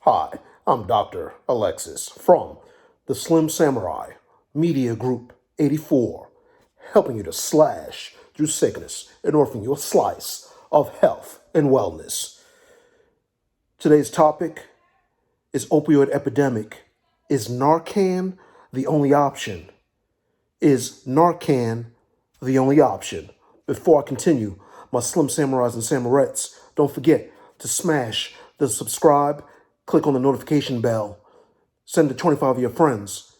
Hi, I'm Dr. Alexis from the Slim Samurai Media Group 84, helping you to slash through sickness and offering you a slice of health and wellness. Today's topic is opioid epidemic. Is Narcan the only option? Is Narcan the only option? Before I continue, my Slim Samurais and Samurettes, don't forget to smash the subscribe, click on the notification bell, send it to 25 of your friends,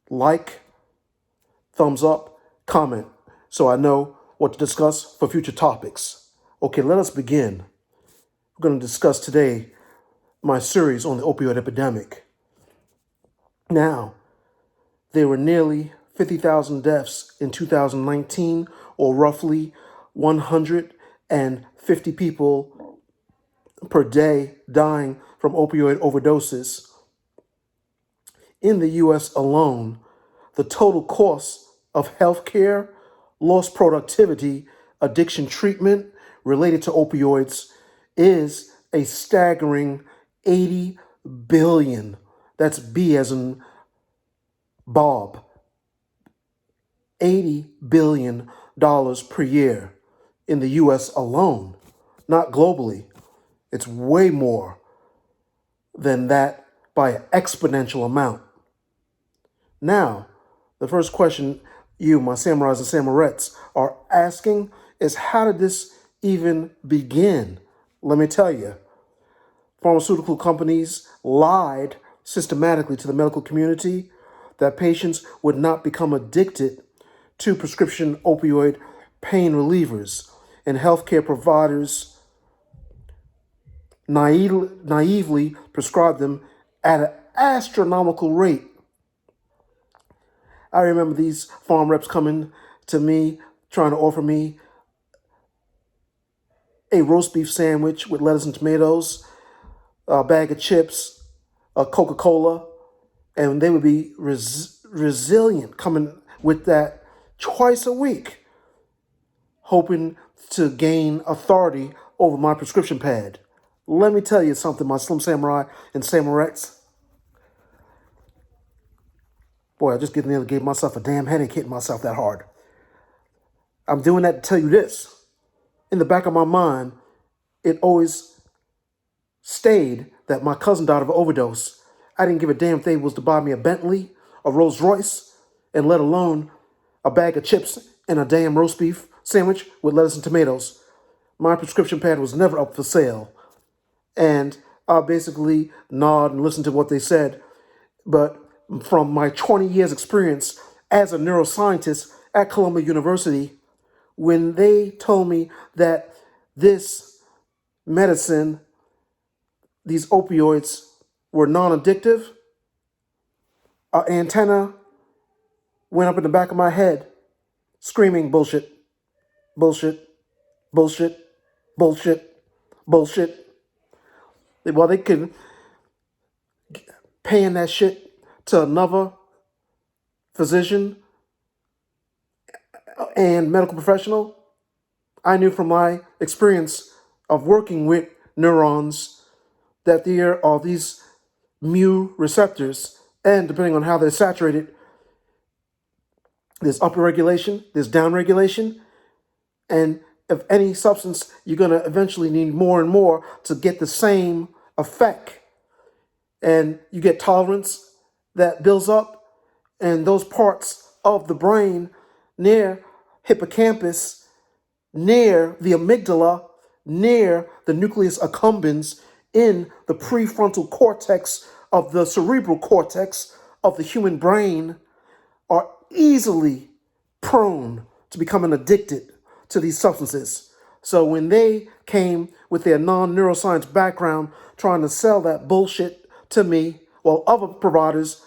like, thumbs up, comment, so I know what to discuss for future topics. Okay, let us begin. We're going to discuss today my series on the opioid epidemic. Now, there were nearly 50,000 deaths in 2019, or roughly 150 people per day dying from opioid overdoses. In the U.S. alone, the total cost of healthcare, lost productivity, addiction treatment related to opioids is a staggering $80 billion. That's B as in Bob. $80 billion per year in the U.S. alone, not globally. It's way more than that by an exponential amount. Now, the first question you, my samurais and samurettes, are asking is, how did this even begin? Let me tell you. Pharmaceutical companies lied systematically to the medical community that patients would not become addicted to prescription opioid pain relievers, and healthcare providers naively prescribed them at an astronomical rate. I remember these farm reps coming to me trying to offer me a roast beef sandwich with lettuce and tomatoes, a bag of chips, a Coca-Cola, and they would be resilient coming with that twice a week, hoping to gain authority over my prescription pad. Let me tell you something, my Slim Samurai and Samurettes. Boy, I just nearly gave myself a damn headache hitting myself that hard. I'm doing that to tell you this. In the back of my mind, it always stayed that my cousin died of an overdose. I didn't give a damn if they was to buy me a Bentley, a Rolls Royce, and let alone a bag of chips and a damn roast beef sandwich with lettuce and tomatoes. My prescription pad was never up for sale. And I basically nod and listen to what they said. But from my 20 years experience as a neuroscientist at Columbia University, when they told me that this medicine, these opioids, were non-addictive, an antenna went up in the back of my head, screaming bullshit, bullshit, bullshit, bullshit, bullshit. Well, they could paying that shit to another physician and medical professional. I knew from my experience of working with neurons that there are these mu receptors, and depending on how they're saturated, there's upper regulation, there's down regulation, and if any substance, you're going to eventually need more and more to get the same effect. And you get tolerance that builds up, and those parts of the brain near hippocampus, near the amygdala, near the nucleus accumbens in the prefrontal cortex of the cerebral cortex of the human brain are easily prone to becoming addicted to these substances. So when they came with their non-neuroscience background trying to sell that bullshit to me, while other providers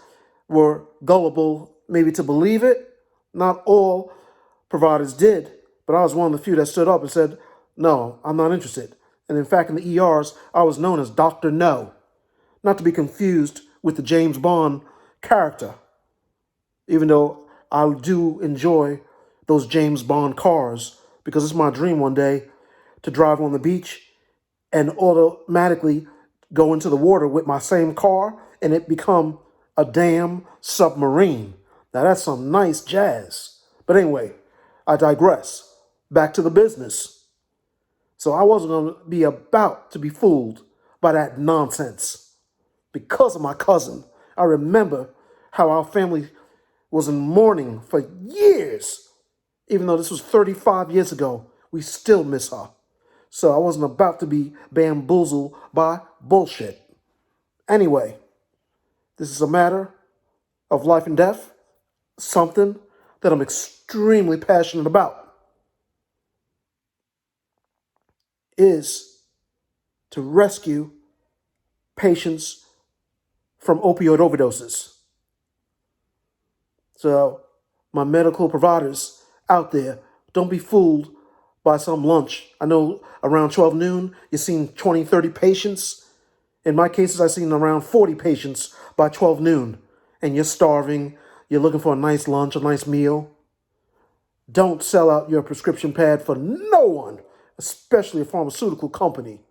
were gullible maybe to believe it, not all providers did, but I was one of the few that stood up and said, no, I'm not interested. And in fact, in the ERs, I was known as Dr. No, not to be confused with the James Bond character, even though I do enjoy those James Bond cars, because it's my dream one day to drive on the beach and automatically go into the water with my same car and it become a damn submarine. Now that's some nice jazz. But anyway, I digress. Back to the business. So I wasn't going to be about to be fooled by that nonsense. Because of my cousin, I remember how our family was in mourning for years. Even though this was 35 years ago, we still miss her. So I wasn't about to be bamboozled by bullshit. Anyway, this is a matter of life and death, something that I'm extremely passionate about, is to rescue patients from opioid overdoses. So, my medical providers out there, don't be fooled by some lunch. I know around 12 noon, you're seeing 20, 30 patients. In my cases, I've seen around 40 patients by 12 noon. And you're starving, you're looking for a nice lunch, a nice meal. Don't sell out your prescription pad for no one, especially a pharmaceutical company.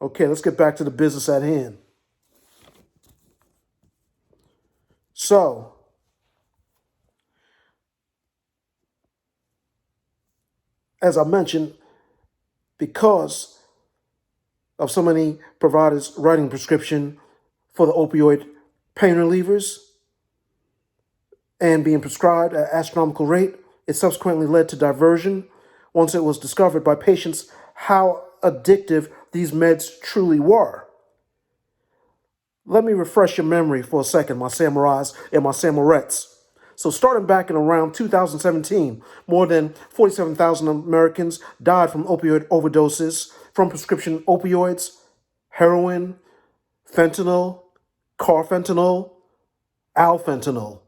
Okay, let's get back to the business at hand. So, as I mentioned, because of so many providers writing prescription for the opioid pain relievers and being prescribed at astronomical rate, it subsequently led to diversion once it was discovered by patients how addictive these meds truly were. Let me refresh your memory for a second, my samurais and my samurettes. So starting back in around 2017, more than 47,000 Americans died from opioid overdoses from prescription opioids, heroin, fentanyl, carfentanil, alfentanil.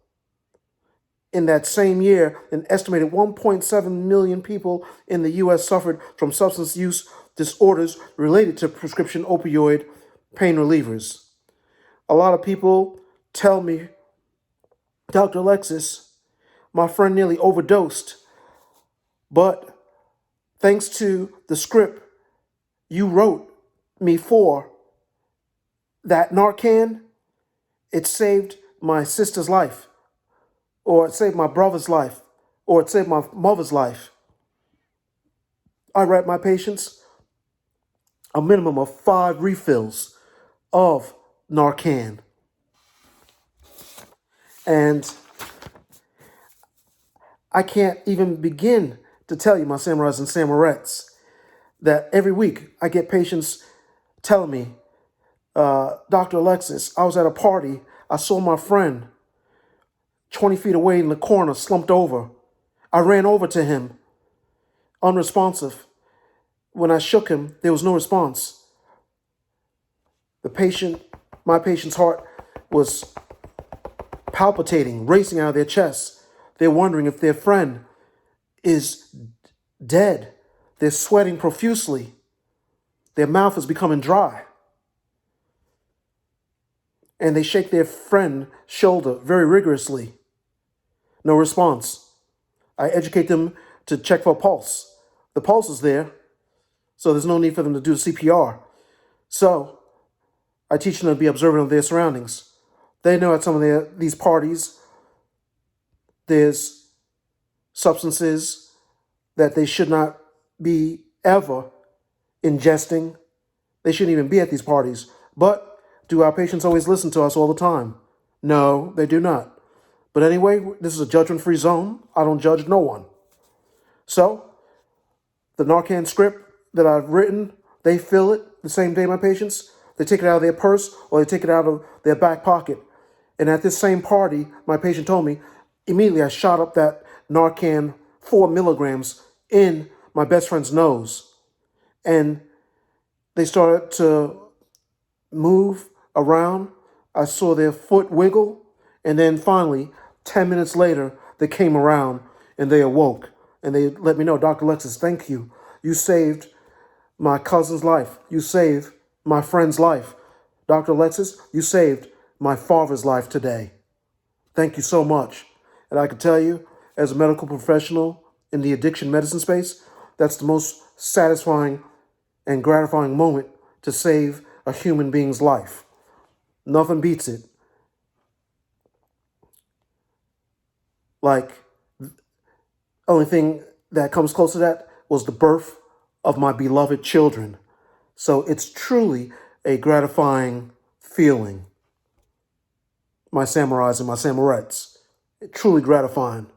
In that same year, an estimated 1.7 million people in the U.S. suffered from substance use disorders related to prescription opioid pain relievers. A lot of people tell me, Dr. Alexis, my friend nearly overdosed, but thanks to the script you wrote me for that Narcan, it saved my sister's life, or it saved my brother's life, or it saved my mother's life. I write my patients a minimum of 5 refills of Narcan. And I can't even begin to tell you, my samurais and samurettes, that every week I get patients telling me, Dr. Alexis, I was at a party, I saw my friend 20 feet away in the corner, slumped over. I ran over to him, unresponsive. When I shook him, there was no response. My patient's heart was palpitating, racing out of their chest. They're wondering if their friend is dead. They're sweating profusely. Their mouth is becoming dry. And they shake their friend's shoulder very rigorously. No response. I educate them to check for a pulse. The pulse is there, so there's no need for them to do CPR. So I teach them to be observant of their surroundings. They know at some of these parties, there's substances that they should not be ever ingesting. They shouldn't even be at these parties. But do our patients always listen to us all the time? No, they do not. But anyway, this is a judgment-free zone. I don't judge no one. So, the Narcan script that I've written, they fill it the same day, my patients. They take it out of their purse or they take it out of their back pocket. And at this same party, my patient told me, immediately I shot up that Narcan 4 milligrams in my best friend's nose. And they started to move around. I saw their foot wiggle. And then finally, 10 minutes later, they came around and they awoke. And they let me know, Dr. Alexis, thank you. You saved my cousin's life. You saved my friend's life. Dr. Alexis, you saved my father's life today. Thank you so much. And I can tell you, as a medical professional in the addiction medicine space, that's the most satisfying and gratifying moment to save a human being's life. Nothing beats it. Like, only thing that comes close to that was the birth of my beloved children. So it's truly a gratifying feeling. My samurais and my samurettes. Truly gratifying.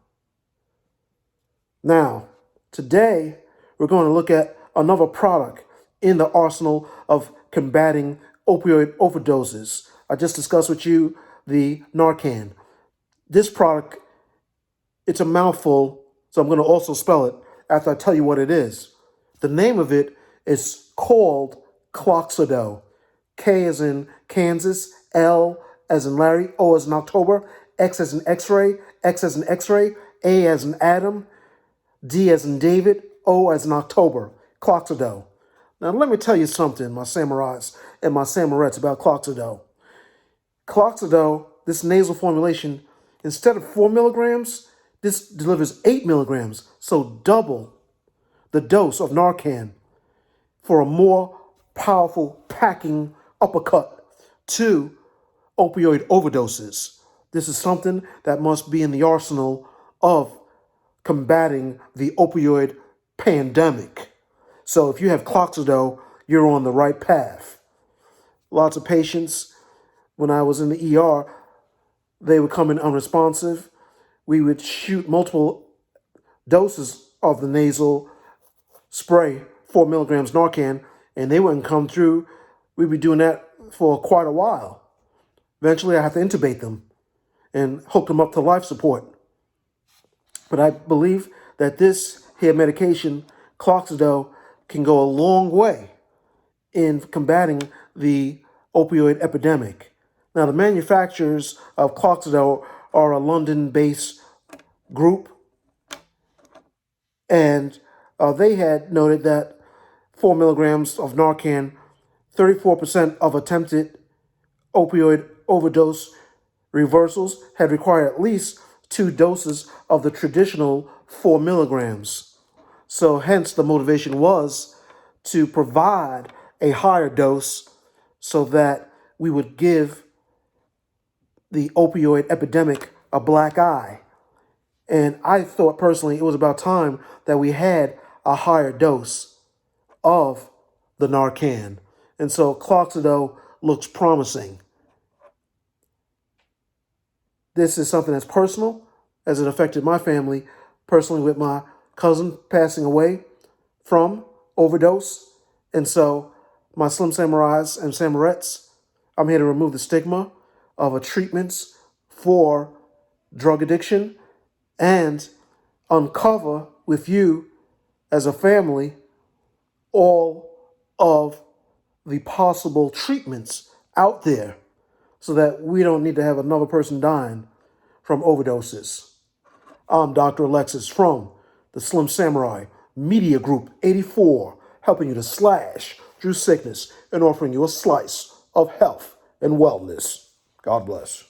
Now, today, we're going to look at another product in the arsenal of combating opioid overdoses. I just discussed with you the Narcan. This product, it's a mouthful, so I'm going to also spell it after I tell you what it is. The name of it is called Cloxidol. K as in Kansas, L as in Larry, O as in October, X as in X-ray, X as in X-ray, A as in Adam, D as in David, O as in October. Cloxidol. Now let me tell you something, my samurais and my samurettes, about Cloxidol. Cloxidol, this nasal formulation, instead of 4 milligrams, this delivers 8 milligrams, so double the dose of Narcan for a more powerful packing uppercut to opioid overdoses. This is something that must be in the arsenal of combating the opioid pandemic. So if you have Cloxidol, you're on the right path. Lots of patients, when I was in the ER, they would come in unresponsive. We would shoot multiple doses of the nasal spray, 4 milligrams Narcan, and they wouldn't come through. We'd be doing that for quite a while. Eventually, I have to intubate them and hook them up to life support. But I believe that this here medication, Cloxidol, can go a long way in combating the opioid epidemic. Now, the manufacturers of Cloxidol are a London-based group, and they had noted that 4 milligrams of Narcan, 34% of attempted opioid overdose reversals had required at least 2 doses of the traditional 4 milligrams. So hence the motivation was to provide a higher dose so that we would give the opioid epidemic a black eye. And I thought personally it was about time that we had a higher dose of the Narcan. And so Cloxidol looks promising. This is something that's personal, as it affected my family personally with my cousin passing away from overdose. And so my Slim Samurais and Samurettes, I'm here to remove the stigma of treatments for drug addiction and uncover with you as a family all of the possible treatments out there so that we don't need to have another person dying from overdoses. I'm Dr. Alexis from the Slim Samurai Media Group 84, helping you to slash through sickness and offering you a slice of health and wellness. God bless.